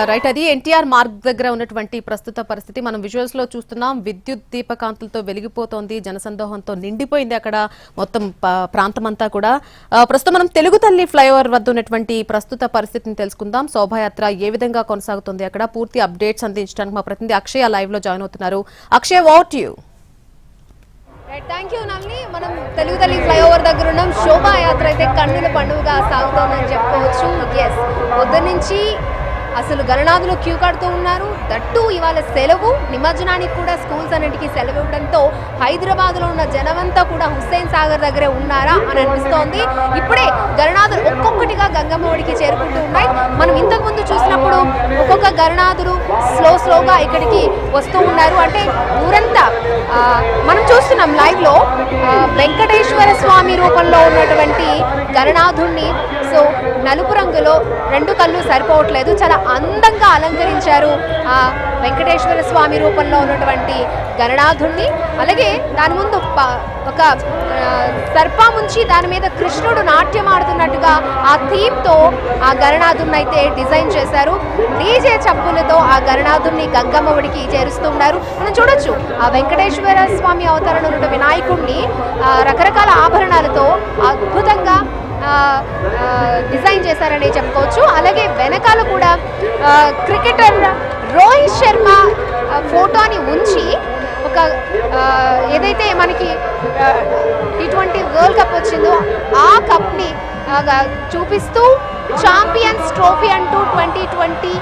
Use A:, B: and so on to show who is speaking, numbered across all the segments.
A: Right, అది ఎన్టీఆర్ మార్గ్ దగ్గర ఉన్నటువంటి ప్రస్తుత పరిస్థితి మనం విజువల్స్ లో చూస్తున్నాం. విద్యుత్ దీపకాంతులతో వెలిగిపోతోంది, జనసందోహంతో నిండిపోయింది అక్కడ మొత్తం ప్రాంతం అంతా కూడా. ప్రస్తుతం మనం తెలుగు తల్లి ఫ్లైఓవర్ వద్ద ఉన్నటువంటి ప్రస్తుత పరిస్థితిని తెలుసుకుందాం. శోభాయాత్ర ఏ విధంగా కొనసాగుతుంది అక్కడ పూర్తి అప్డేట్స్ అందించడానికి మా ప్రతినిధి అక్షయ లైవ్ లో జాయిన్ అవుతున్నారు. Akshay, what you?
B: Thank you నల్ని. మనం తెలుగు తల్లి ఫ్లైఓవర్ దగ్గర ఉన్నాం. శోభాయాత్ర అయితే కన్నుల పండుగగా సాగుతోందని చెప్పుకోవచ్చు. ఎస్, పొద్దు నుంచి అసలు గణనాథులు క్యూ కడుతూ ఉన్నారు. దట్టు ఇవాళ సెలవు, నిమజ్జనానికి కూడా స్కూల్స్ అన్నింటికీ సెలవు ఇవ్వడంతో హైదరాబాద్లో ఉన్న జనమంతా కూడా హుస్సేన్ సాగర్ దగ్గరే ఉన్నారా అని అనిపిస్తోంది. ఇప్పుడే గణనాథులు ఒక్కొక్కటిగా గంగమ్మ ఒడికి చేరుకుంటూ ఉన్నాయి. మనం ఇంతకుముందు చూసినప్పుడు ఒక్కొక్క గణనాథులు స్లోగా ఇక్కడికి వస్తూ ఉన్నారు. అంటే ఊరంతా మనం చూస్తున్నాం లైవ్ లో వెంకటేశ్వర స్వామి రూపంలో ఉన్నటువంటి గణనాథుణ్ణి సో నలుపు రంగులో రెండు కళ్ళు సరిపోవట్లేదు, చాలా అందంగా అలంకరించారు ఆ వెంకటేశ్వర స్వామి రూపంలో ఉన్నటువంటి గణనాథుణ్ణి. అలాగే దాని ముందు ఒక సర్పం ఉంచి దాని మీద కృష్ణుడు నాట్యం ఆడుతున్నట్టుగా ఆ థీమ్తో ఆ గణనాథుణ్ణి అయితే డిజైన్ చేశారు. డీజే చప్పులతో ఆ గణనాథుణ్ణి గంగమ్మ ఒడికి చేరుస్తూ ఉన్నారు. మనం చూడొచ్చు ఆ వెంకటేశ్వర స్వామి అవతారంలో ఉన్న వినాయకుడిని రకరకాల ఆభరణాలతో అద్భుతంగా డిజైన్ చేశారని చెప్పుకోవచ్చు. అలాగే వెనకాల కూడా క్రికెటర్ రోహిత్ శర్మ ఫోటోని ఉంచి ఒక ఏదైతే మనకి T20 వరల్డ్ కప్ వచ్చిందో ఆ కప్ని చూపిస్తూ ఛాంపియన్స్ ట్రోఫీ అంటూ 2020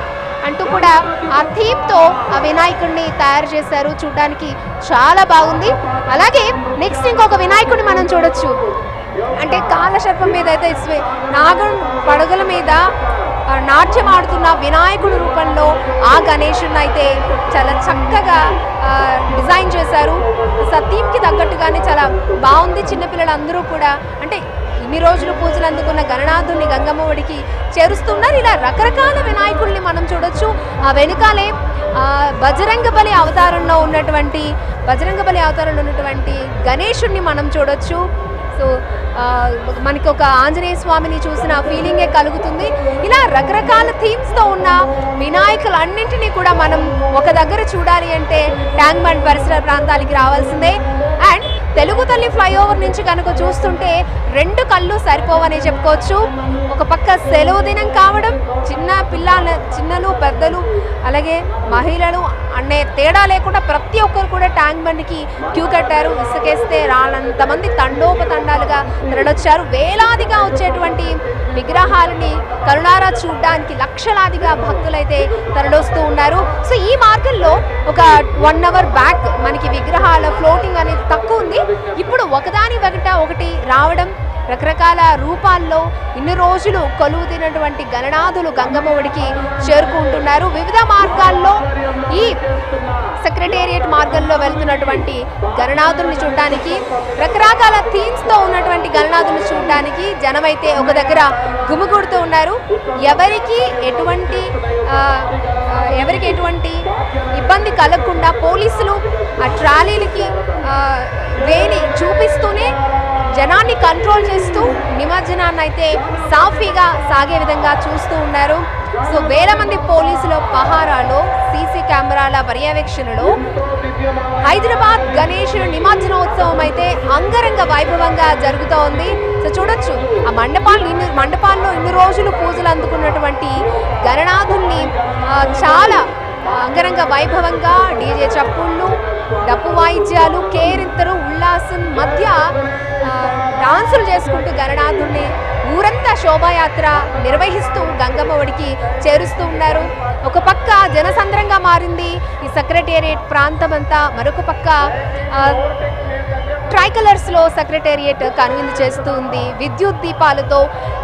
B: అంటూ కూడా ఆ థీమ్తో ఆ వినాయకుడిని తయారు చేశారు. చూడడానికి చాలా బాగుంది. అలాగే నెక్స్ట్ ఇంకొక వినాయకుడిని మనం చూడొచ్చు. అంటే కాలశర్పం మీద అయితే నాగం పడగల మీద నాట్యం ఆడుతున్న వినాయకుడి రూపంలో ఆ గణేశుని అయితే చాలా చక్కగా డిజైన్ చేశారు. థీమ్కి తగ్గట్టుగానే చాలా బాగుంది. చిన్నపిల్లలందరూ కూడా అంటే ఇన్ని రోజులు పూజలు అందుకున్న గణనాథుని గంగమ్మ ఒడికి చేరుస్తున్నారు. ఇలా రకరకాల వినాయకుల్ని మనం చూడొచ్చు. ఆ వెనుకాలే బజరంగబలి అవతారంలో ఉన్నటువంటి గణేశుణ్ణి మనం చూడొచ్చు. సో మనకి ఒక ఆంజనేయ స్వామిని చూసిన ఫీలింగే కలుగుతుంది. ఇలా రకరకాల థీమ్స్తో ఉన్న వినాయకులన్నింటినీ కూడా మనం ఒక దగ్గర చూడాలి అంటే ట్యాంక్ బండ్ పరిసర ప్రాంతాలకి రావాల్సిందే. అండ్ తెలుగు తల్లి ఫ్లైఓవర్ నుంచి కనుక చూస్తుంటే రెండు కళ్ళు సరిపోవని చెప్పుకోవచ్చు. ఒక పక్క సెలవు దినం కావడం, చిన్నలు పెద్దలు అలాగే మహిళలు అనే తేడా లేకుండా ప్రతి ఒక్కరు కూడా ట్యాంక్ బండ్కి క్యూ కట్టారు. ఇసుకేస్తే రానంతమంది తండోపతండాలుగా తరలొచ్చారు. వేలాదిగా వచ్చేటువంటి విగ్రహాలని కరుణారా చూడడానికి లక్షలాదిగా భక్తులైతే తరలొస్తూ ఉన్నారు. సో ఈ మార్గంలో ఒక 1 అవర్ బ్యాక్ మనకి విగ్రహాల ఫ్లోటింగ్ అనేది తక్కువ ఉంది. ఇప్పుడు ఒకటి రావడం, రకరకాల రూపాల్లో ఇన్ని రోజులు కొలువు తినటువంటి గణనాథులు గంగమ్మ ఒడికి చేరుకుంటున్నారు. వివిధ మార్గాల్లో ఈ సెక్రటేరియట్ మార్గంలో వెళ్తున్నటువంటి గణనాథుల్ని చూడడానికి, రకరకాల థీమ్స్తో ఉన్నటువంటి గణనాథుల్ని చూడడానికి జనమైతే ఒక దగ్గర గుమిగూడుతూ ఉన్నారు. ఎవరికి ఎటువంటి ఇబ్బంది కలగకుండా పోలీసులు ఆ ట్రాలీలకి వేని చూపిస్తూనే జనాన్ని కంట్రోల్ చేస్తూ నిమజ్జనాన్ని అయితే సాఫీగా సాగే విధంగా చూస్తూ ఉన్నారు. సో వేల మంది పోలీసుల పహారాలో, సీసీ కెమెరాల పర్యవేక్షణలో హైదరాబాద్ గణేశుడు నిమజ్జనోత్సవం అయితే అంగరంగ వైభవంగా జరుగుతూ ఉంది. సో చూడొచ్చు ఆ మండపాల్లో ఇన్ని రోజులు పూజలు అందుకున్నటువంటి గణనాథుల్ని చాలా అంగరంగ వైభవంగా డీజే చప్పుళ్ళు, డప్పు వాయిద్యాలు, కేరింతలు, ఉల్లాసం మధ్య డాన్సులు చేసుకుంటూ గణనాథుల్ని ఊరంతా శోభాయాత్ర నిర్వహిస్తూ గంగమ్మ ఒడికి చేరుస్తూ ఉన్నారు. ఒక పక్క జనసంద్రంగా మారింది ఈ సెక్రటేరియట్ ప్రాంతం అంతా, మరొక పక్క ట్రైకలర్స్లో సెక్రటేరియట్ కనువిందు చేస్తూ ఉంది. విద్యుత్ దీపాలతో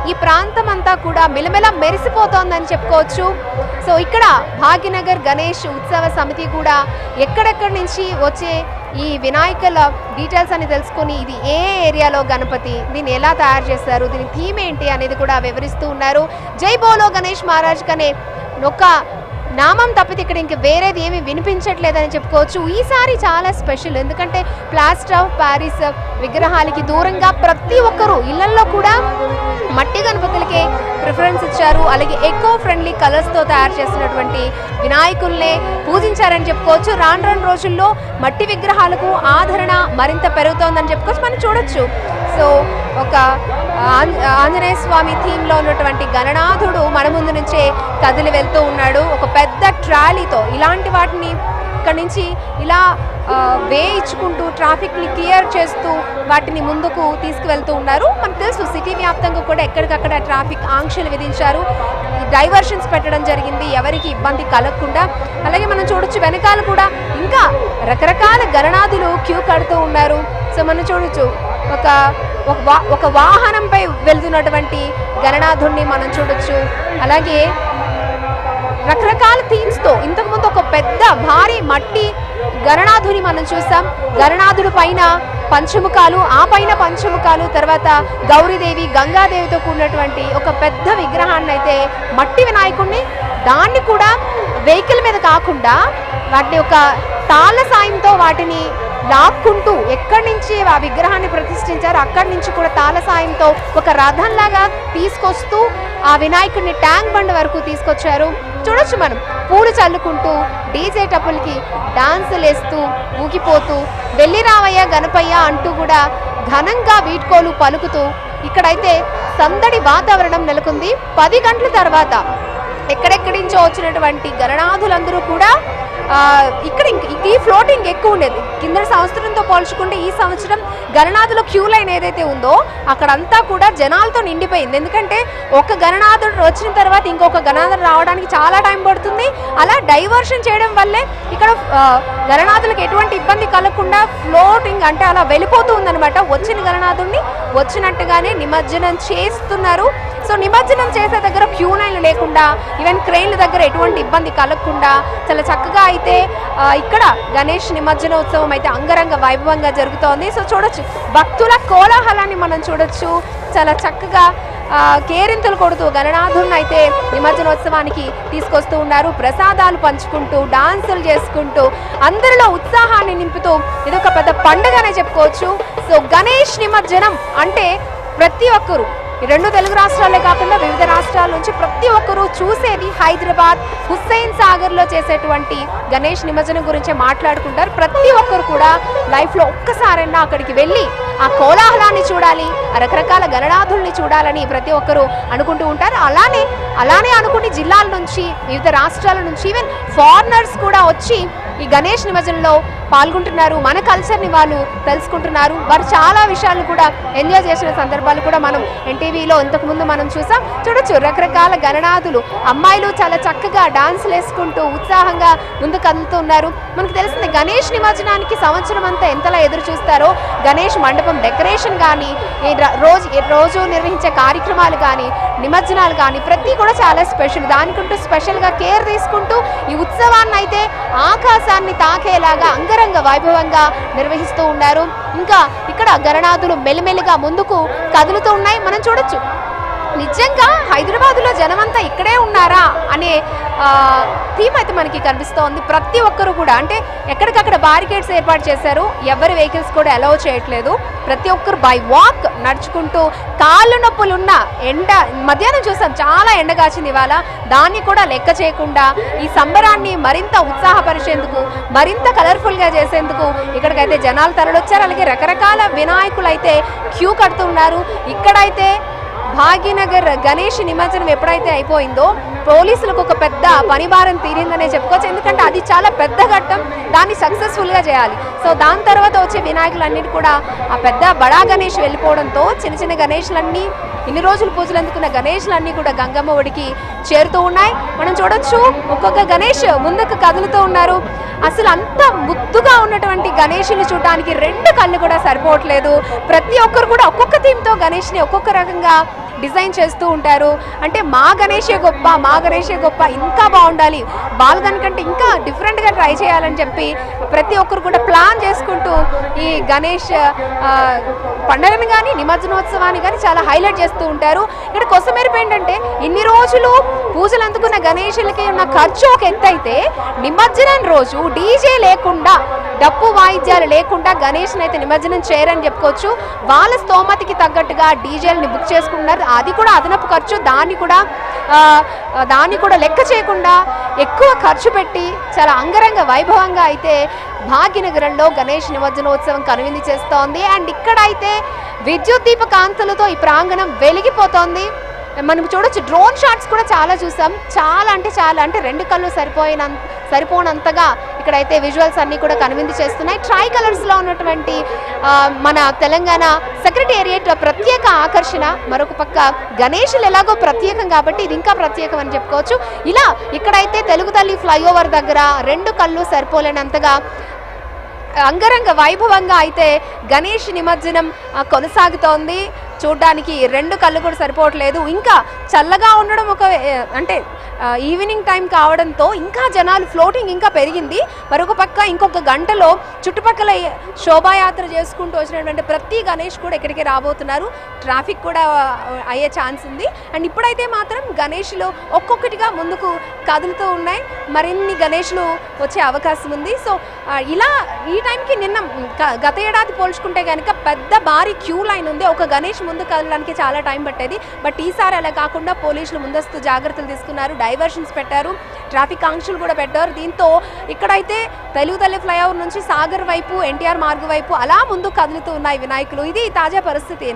B: ఈ ప్రాంతం అంతా కూడా మిలమిల మెరిసిపోతోందని చెప్పుకోవచ్చు. సో ఇక్కడ భాగ్యనగర్ గణేష్ ఉత్సవ సమితి కూడా ఎక్కడెక్కడి నుంచి వచ్చే ఈ వినాయకుల డీటెయిల్స్ అని తెలుసుకొని ఇది ఏ ఏరియాలో గణపతి, దీన్ని ఎలా తయారు చేస్తారు, దీని థీమ్ ఏంటి అనేది కూడా వివరిస్తూ ఉన్నారు. జై బోలో గణేష్ మహారాజ్ కనే ఒక నామం తప్పితే ఇక్కడ ఇంక వేరేది ఏమీ వినిపించట్లేదని చెప్పుకోవచ్చు. ఈసారి చాలా స్పెషల్, ఎందుకంటే ప్లాస్టర్ ఆఫ్ ప్యారిస్ విగ్రహాలకి దూరంగా ప్రతి ఒక్కరూ ఇళ్లల్లో కూడా మట్టి గణపతులకే ప్రిఫరెన్స్ ఇచ్చారు. అలాగే ఎకో ఫ్రెండ్లీ కలర్స్తో తయారు చేసినటువంటి వినాయకుల్నే పూజించారని చెప్పుకోవచ్చు. రాను రాను రోజుల్లో మట్టి విగ్రహాలకు ఆదరణ మరింత పెరుగుతోందని చెప్పుకోవచ్చు. మనం చూడొచ్చు. సో ఒక ఆంజనేయ స్వామి థీమ్లో ఉన్నటువంటి గణనాథుడు మన ముందు నుంచే కదిలి వెళ్తూ ఉన్నాడు. ఒక పెద్ద ట్రాలీతో ఇలాంటి వాటిని ఇక్కడ నుంచి ఇలా వే ఇచ్చుకుంటూ ట్రాఫిక్ని క్లియర్ చేస్తూ వాటిని ముందుకు తీసుకువెళ్తూ ఉన్నారు. మనకు తెలుసు సిటీ వ్యాప్తంగా కూడా ఎక్కడికక్కడ ట్రాఫిక్ ఆంక్షలు విధించారు. డైవర్షన్స్ పెట్టడం జరిగింది ఎవరికి ఇబ్బంది కలగకుండా. అలాగే మనం చూడొచ్చు వెనకాల కూడా ఇంకా రకరకాల గణనాథులు క్యూ కడుతూ ఉన్నారు. సో మనం చూడొచ్చు ఒక వాహనంపై వెళ్తున్నటువంటి గణనాథుడిని మనం చూడొచ్చు. అలాగే రకరకాల థీమ్స్తో ఇంతకుముందు ఒక పెద్ద భారీ మట్టి గణనాథుని మనం చూసాం. గణనాథుడి పైన పంచముఖాలు, ఆ పైన పంచముఖాలు, తర్వాత గౌరీదేవి గంగాదేవితో కూడినటువంటి ఒక పెద్ద విగ్రహాన్ని అయితే మట్టి వినాయకుడిని, దాన్ని కూడా వెహికల్ మీద కాకుండా వాటిని ఒక తాళ్ళ సాయంతో వాటిని లాక్కుంటూ ఎక్కడి నుంచి ఆ విగ్రహాన్ని ప్రతిష్ఠించారు అక్కడి నుంచి కూడా తాళ సాయంతో ఒక రథంలాగా తీసుకొస్తూ ఆ వినాయకుడిని ట్యాంక్ బండ్ వరకు తీసుకొచ్చారు. చూడొచ్చు మనం పూలు చల్లుకుంటూ డీజే టప్పులకి డాన్సులు వేస్తూ ఊగిపోతూ వెళ్ళి రావయ్య గణపయ్య అంటూ కూడా ఘనంగా వీడ్కోలు పలుకుతూ ఇక్కడైతే సందడి వాతావరణం నెలకొంది. 10 గంటల తర్వాత ఎక్కడెక్కడి నుంచో వచ్చినటువంటి గణనాథులందరూ కూడా ఇక్కడ ఈ ఫ్లోటింగ్ ఎక్కువ ఉండేది. కింద సంవత్సరంతో పోల్చుకుంటే ఈ సంవత్సరం గణనాథుల క్యూ లైన్ ఏదైతే ఉందో అక్కడంతా కూడా జనాలతో నిండిపోయింది. ఎందుకంటే ఒక గణనాథుడు వచ్చిన తర్వాత ఇంకొక గణనాథుడు రావడానికి చాలా టైం పడుతుంది. అలా డైవర్షన్ చేయడం వల్లే ఇక్కడ గణనాథులకు ఎటువంటి ఇబ్బంది కలగకుండా ఫ్లోటింగ్ అంటే అలా వెళ్ళిపోతూ ఉందన్నమాట. వచ్చిన గణనాథుడిని వచ్చినట్టుగానే నిమజ్జనం చేస్తున్నారు. సో నిమజ్జనం చేసే దగ్గర క్యూ లైన్లు లేకుండా ఈవెన్ క్రెయిన్ల దగ్గర ఎటువంటి ఇబ్బంది కలగకుండా చాలా చక్కగా అయితే ఇక్కడ గణేష్ నిమజ్జనోత్సవం అయితే అంగరంగ వైభవంగా జరుగుతోంది. సో చూడొచ్చు భక్తుల కోలాహలాన్ని మనం చూడొచ్చు. చాలా చక్కగా కేరింతలు కొడుతూ గణనాథుడిని అయితే నిమజ్జనోత్సవానికి తీసుకొస్తూ ఉన్నారు. ప్రసాదాలు పంచుకుంటూ డాన్సులు చేసుకుంటూ అందరిలో ఉత్సాహాన్ని నింపుతూ ఇదొక పెద్ద పండుగనే చెప్పుకోవచ్చు. సో గణేష్ నిమజ్జనం అంటే ప్రతి ఒక్కరు ఈ 2 తెలుగు రాష్ట్రాలే కాకుండా వివిధ రాష్ట్రాల నుంచి ప్రతి ఒక్కరూ చూసేది హైదరాబాద్ హుస్సేన్ సాగర్లో చేసేటువంటి గణేష్ నిమజ్జనం గురించి మాట్లాడుకుంటారు. ప్రతి ఒక్కరు కూడా లైఫ్లో ఒక్కసారైనా అక్కడికి వెళ్ళి ఆ కోలాహలాన్ని చూడాలి, ఆ రకరకాల గణనాథుల్ని చూడాలని ప్రతి ఒక్కరూ అనుకుంటూ ఉంటారు. అలానే అనుకుని జిల్లాల నుంచి వివిధ రాష్ట్రాల నుంచి ఈవెన్ ఫారినర్స్ కూడా వచ్చి ఈ గణేష్ నిమజ్జనంలో పాల్గొంటున్నారు. మన కల్చర్ని వాళ్ళు తెలుసుకుంటున్నారు. వారు చాలా విషయాలు కూడా ఎంజాయ్ చేసిన సందర్భాలు కూడా మనం ఎన్టీవీలో ఇంతకుముందు మనం చూడొచ్చు. రకరకాల గణనాథులు అమ్మాయిలు చాలా చక్కగా డాన్సులు వేసుకుంటూ ఉత్సాహంగా ముందుకు కదులుతున్నారు. మనకు తెలిసింది గణేష్ నిమజ్జనానికి సంవత్సరం అంతా ఎంతలా ఎదురు చూస్తారో గణేష్ మండపం డెకరేషన్ కానీ రోజు నిర్వహించే కార్యక్రమాలు కానీ నిమజ్జనాలు కానీ ప్రతి కూడా చాలా స్పెషల్. దానికంటూ స్పెషల్గా కేర్ తీసుకుంటూ ఈ ఉత్సవాన్ని అయితే ఆకాశాన్ని తాకేలాగా అంగరంగ వైభవంగా నిర్వహిస్తూ ఉన్నారు. ఇంకా ఇక్కడ గణనాథులు మెల్లిమెల్లిగా ముందుకు కదులుతూ ఉన్నాయి. మనం చూడొచ్చు నిజంగా హైదరాబాద్లో జనమంతా ఇక్కడే ఉన్నారా అనే థీమ్ అయితే మనకి కనిపిస్తోంది. ప్రతి ఒక్కరు కూడా అంటే ఎక్కడికక్కడ బారికేడ్స్ ఏర్పాటు చేశారు. ఎవరి వెహికల్స్ కూడా అలౌ చేయట్లేదు. ప్రతి ఒక్కరు బై వాక్ నడుచుకుంటూ కాళ్ళు నొప్పులున్న ఎండ మధ్యాహ్నం చూసాం చాలా ఎండ కాచింది ఇవాళ. దాన్ని కూడా లెక్క చేయకుండా ఈ సంబరాన్ని మరింత ఉత్సాహపరిచేందుకు మరింత కలర్ఫుల్గా చేసేందుకు ఇక్కడికైతే జనాలు తరలొచ్చారు. అలాగే రకరకాల వినాయకులు అయితే క్యూ కడుతున్నారు. ఇక్కడైతే భాగ్యనగర్ గణేష్ నిమజ్జనం ఎప్పుడైతే అయిపోయిందో పోలీసులకు ఒక పెద్ద పనిభారం తీరిందనే చెప్పుకోవచ్చు. ఎందుకంటే అది చాలా పెద్ద ఘట్టం, దాన్ని సక్సెస్ఫుల్గా చేయాలి. సో దాని తర్వాత వచ్చే వినాయకులన్నిటి కూడా ఆ పెద్ద బడా గణేష్ వెళ్ళిపోవడంతో చిన్న చిన్న గణేష్లన్నీ ఇన్ని రోజులు పూజలు అందుకున్న గణేష్లన్నీ కూడా గంగమ్మ ఒడికి చేరుతూ ఉన్నాయి. మనం చూడొచ్చు ఒక్కొక్క గణేష్ ముందుకు కదులుతూ ఉన్నారు. అసలు అంత ముద్దుగా ఉన్నటువంటి గణేష్ని చూడడానికి 2 కళ్ళు కూడా సరిపోవట్లేదు. ప్రతి ఒక్కరు కూడా ఒక్కొక్క థీమ్తో గణేష్ని ఒక్కొక్క రకంగా డిజైన్ చేస్తూ ఉంటారు. అంటే మా గణేషే గొప్ప ఇంకా బాగుండాలి, బాలదానికంటే ఇంకా డిఫరెంట్గా ట్రై చేయాలని చెప్పి ప్రతి ఒక్కరు కూడా ప్లాన్ చేసుకుంటూ ఈ గణేష్ పండుగని కానీ నిమజ్జనోత్సవాన్ని కానీ చాలా హైలైట్ చేస్తూ ఉంటారు. ఇక్కడ కొసమెరుపు ఏంటంటే ఇన్ని రోజులు పూజలు అందుకున్న గణేషులకి ఉన్న ఖర్చు ఒక ఎత్తు అయితే నిమజ్జనం రోజు డీజే లేకుండా డప్పు వాయిద్యాలు లేకుండా గణేష్ని అయితే నిమజ్జనం చేయరని చెప్పుకోవచ్చు. వాళ్ళ స్తోమతికి తగ్గట్టుగా డీజేలని బుక్ చేసుకుంటున్నారు. అది కూడా అదనపు ఖర్చు, దాన్ని కూడా లెక్క చేయకుండా ఎక్కువ ఖర్చు పెట్టి చాలా అంగరంగ వైభవంగా అయితే భాగ్యనగరంలో గణేష్ నిమజ్జనోత్సవం కనువిందు చేస్తోంది. అండ్ ఇక్కడ అయితే విద్యుత్ దీప కాంతులతో ఈ ప్రాంగణం వెలిగిపోతోంది. మనం చూడొచ్చు, డ్రోన్ షాట్స్ కూడా చాలా చూసాం. చాలా అంటే రెండు కళ్ళు సరిపోనంతగా ఇక్కడైతే విజువల్స్ అన్నీ కూడా కనువిందు చేస్తున్నాయి. ట్రై కలర్స్లో ఉన్నటువంటి మన తెలంగాణ సెక్రటేరియట్ ప్రత్యేక ఆకర్షణ. మరొక పక్క గణేషులు ఎలాగో ప్రత్యేకం కాబట్టి ఇది ఇంకా ప్రత్యేకం అని చెప్పుకోవచ్చు. ఇలా ఇక్కడైతే తెలుగు తల్లి ఫ్లైఓవర్ దగ్గర రెండు కళ్ళు సరిపోలేనంతగా అంగరంగ వైభవంగా అయితే గణేష్ నిమజ్జనం కొనసాగుతోంది. చూడ్డానికి రెండు కళ్ళు కూడా సరిపోవట్లేదు. ఇంకా చల్లగా ఉండడం అంటే ఈవినింగ్ టైం కావడంతో ఇంకా జనాలు ఫ్లోటింగ్ ఇంకా పెరిగింది. మరొక పక్క ఇంకొక గంటలో చుట్టుపక్కల శోభాయాత్ర చేసుకుంటూ వచ్చినటువంటి ప్రతి గణేష్ కూడా ఇక్కడికి రాబోతున్నారు. ట్రాఫిక్ కూడా అయ్యే ఛాన్స్ ఉంది. అండ్ ఇప్పుడైతే మాత్రం గణేష్లు ఒక్కొక్కటిగా ముందుకు కదులుతూ ఉన్నాయి. మరిన్ని గణేష్లు వచ్చే అవకాశం ఉంది. సో ఇలా ఈ టైంకి గత ఏడాది పోల్చుకుంటే కనుక పెద్ద భారీ క్యూ లైన్ ఉంది. ఒక గణేష్ ముందు కదలడానికి చాలా టైం పట్టేది. బట్ ఈసారి అలా కాకుండా పోలీసులు ముందస్తు జాగ్రత్తలు తీసుకున్నారు, డైవర్షన్స్ పెట్టారు, ట్రాఫిక్ ఆంక్షలు కూడా పెట్టారు. దీంతో ఇక్కడైతే తెలుగు తల్లి ఫ్లైఓవర్ నుంచి సాగర్ వైపు, ఎన్టీఆర్ మార్గ్ వైపు అలా ముందు కదులుతూ ఉన్నాయి వినాయకులు. ఇది తాజా పరిస్థితి.